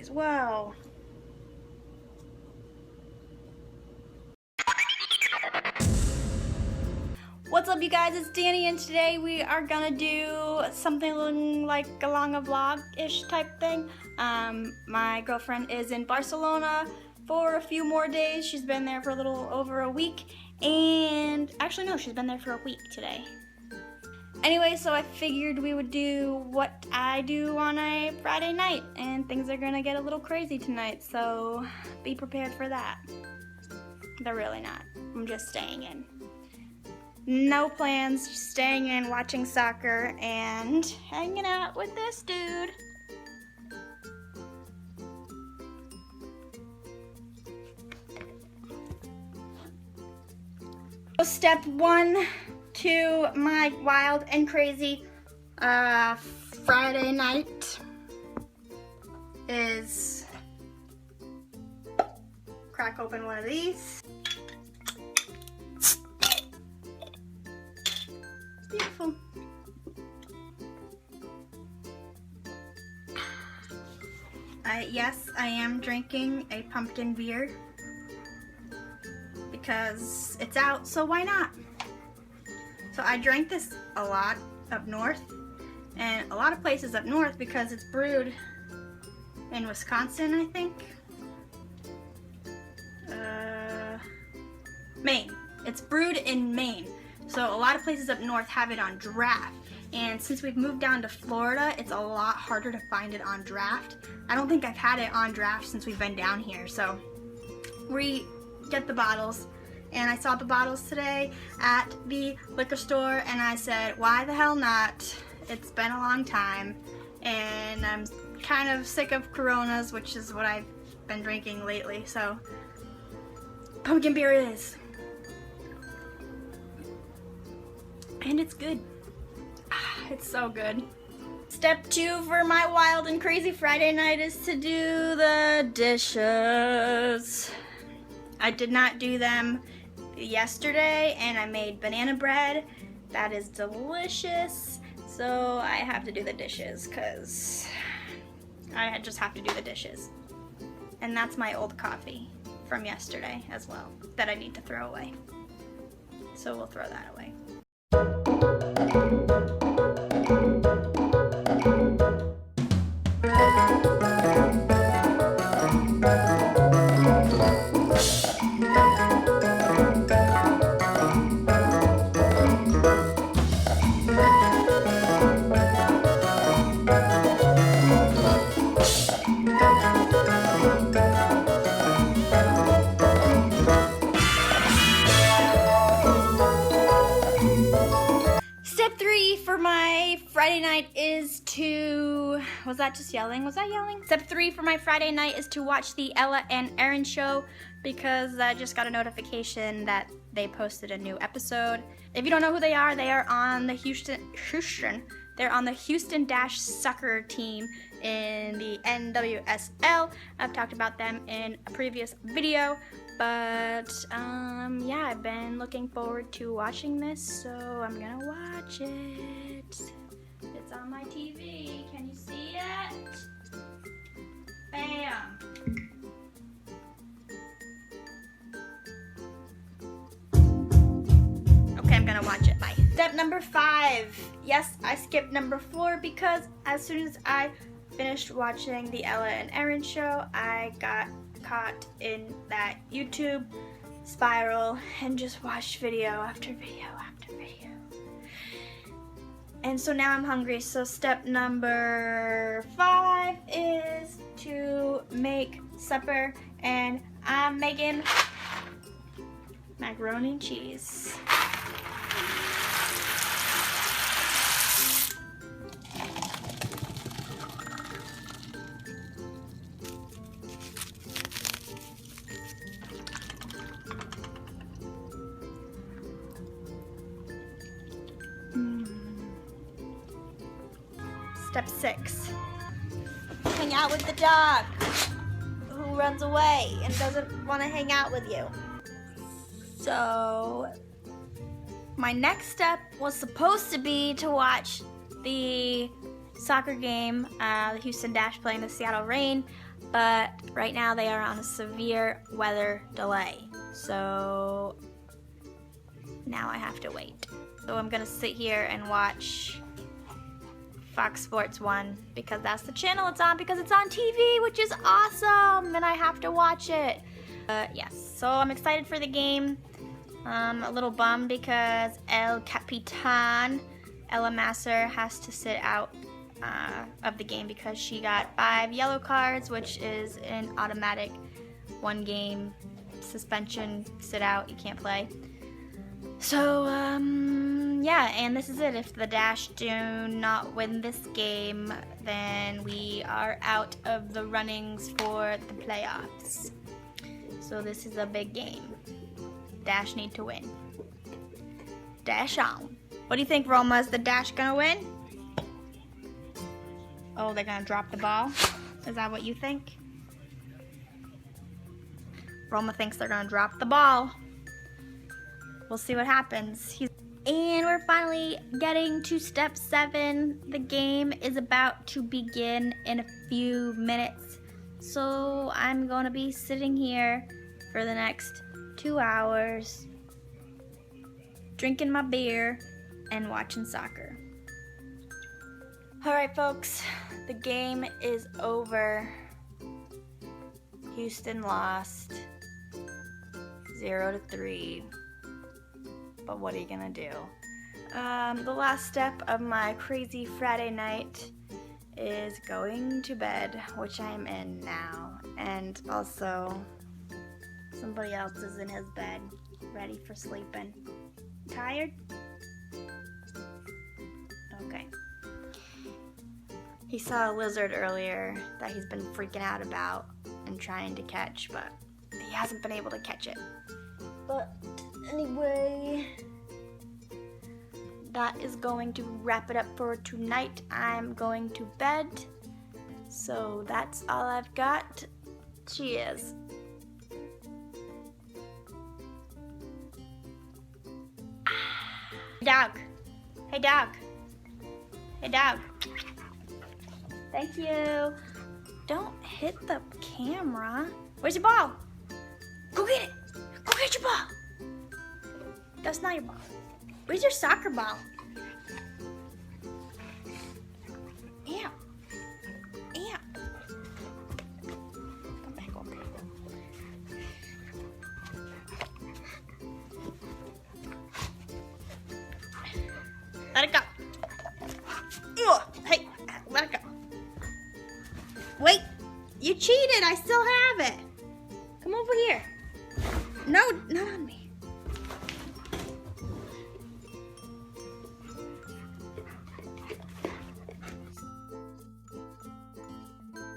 cheese. Wow. What's up, you guys? It's Danny, and today we are gonna do something like along a vlog-ish type thing. My girlfriend is in Barcelona for a few more days. She's been there for a little over a week, and actually no, she's been there for a week today. Anyway, so I figured we would do what I do on a Friday night, and things are gonna get a little crazy tonight, so be prepared for that. They're really not. I'm just staying in. No plans, just staying in, watching soccer, and hanging out with this dude. So step one to my wild and crazy Friday night is crack open one of these. Beautiful. Yes, I am drinking a pumpkin beer because it's out, so why not? So I drank this a lot up north, and a lot of places up north because it's brewed in Wisconsin, I think. Maine. It's brewed in Maine. So a lot of places up north have it on draft. And since we've moved down to Florida, it's a lot harder to find it on draft. I don't think I've had it on draft since we've been down here. So we get the bottles, and I saw the bottles today at the liquor store, and I said, why the hell not? It's been a long time, and I'm kind of sick of Coronas, which is what I've been drinking lately. So pumpkin beer it is. And it's good. It's so good. Step two for my wild and crazy Friday night is to do the dishes. I did not do them yesterday, and I made banana bread. That is delicious. So I have to do the dishes because I just have to do the dishes. And that's my old coffee from yesterday as well that I need to throw away. So we'll throw that away. For my Friday night is to, was that just yelling? Was that yelling? Step three for my Friday night is to watch the Ella and Aaron show because I just got a notification that they posted a new episode. If you don't know who they are on the they're on the Houston Dash soccer team in the NWSL. I've talked about them in a previous video. But, yeah, I've been looking forward to watching this, so I'm gonna watch it. It's on my TV. Can you see it? Bam! Okay, I'm gonna watch it. Bye. Step number 5. Yes, I skipped number 4 because as soon as I finished watching the Ella and Aaron show, I got caught in that YouTube spiral and just watched video after video after video. And so now I'm hungry, so step number 5 is to make supper, and I'm making macaroni and cheese. Step 6, hang out with the dog who runs away and doesn't want to hang out with you. So my next step was supposed to be to watch the soccer game, the Houston Dash playing the Seattle Reign, but right now they are on a severe weather delay. So now I have to wait. So I'm gonna sit here and watch Fox Sports 1 because that's the channel it's on, because it's on TV, which is awesome, and I have to watch it. Yes, so I'm excited for the game. A little bummed because El Capitan, Ella Masser, has to sit out of the game because she got 5 yellow cards, which is an automatic 1-game suspension, sit out, you can't play. So, yeah, and this is it. If the Dash do not win this game, then we are out of the runnings for the playoffs. So this is a big game. Dash need to win. Dash on. What do you think, Roma? Is the Dash gonna win? Oh, they're gonna drop the ball? Is that what you think? Roma thinks they're gonna drop the ball. We'll see what happens. And we're finally getting to step 7. The game is about to begin in a few minutes. So I'm gonna be sitting here for the next 2 hours, drinking my beer and watching soccer. Alright folks, the game is over. Houston lost 0-3. But what are you gonna do? The last step of my crazy Friday night is going to bed, which I'm in now. And also, somebody else is in his bed, ready for sleeping. Tired? Okay. He saw a lizard earlier that he's been freaking out about and trying to catch, but he hasn't been able to catch it. But anyway, that is going to wrap it up for tonight. I'm going to bed. So that's all I've got. Cheers. Dog. Hey dog. Hey dog. Thank you. Don't hit the camera. Where's your ball? Go get it. Go get your ball. That's not your ball. Where's your soccer ball? Ew. Ew. Come back over here. Let it go. Ugh. Hey, let it go. Wait, you cheated. I still have it. Come over here. No, not on me.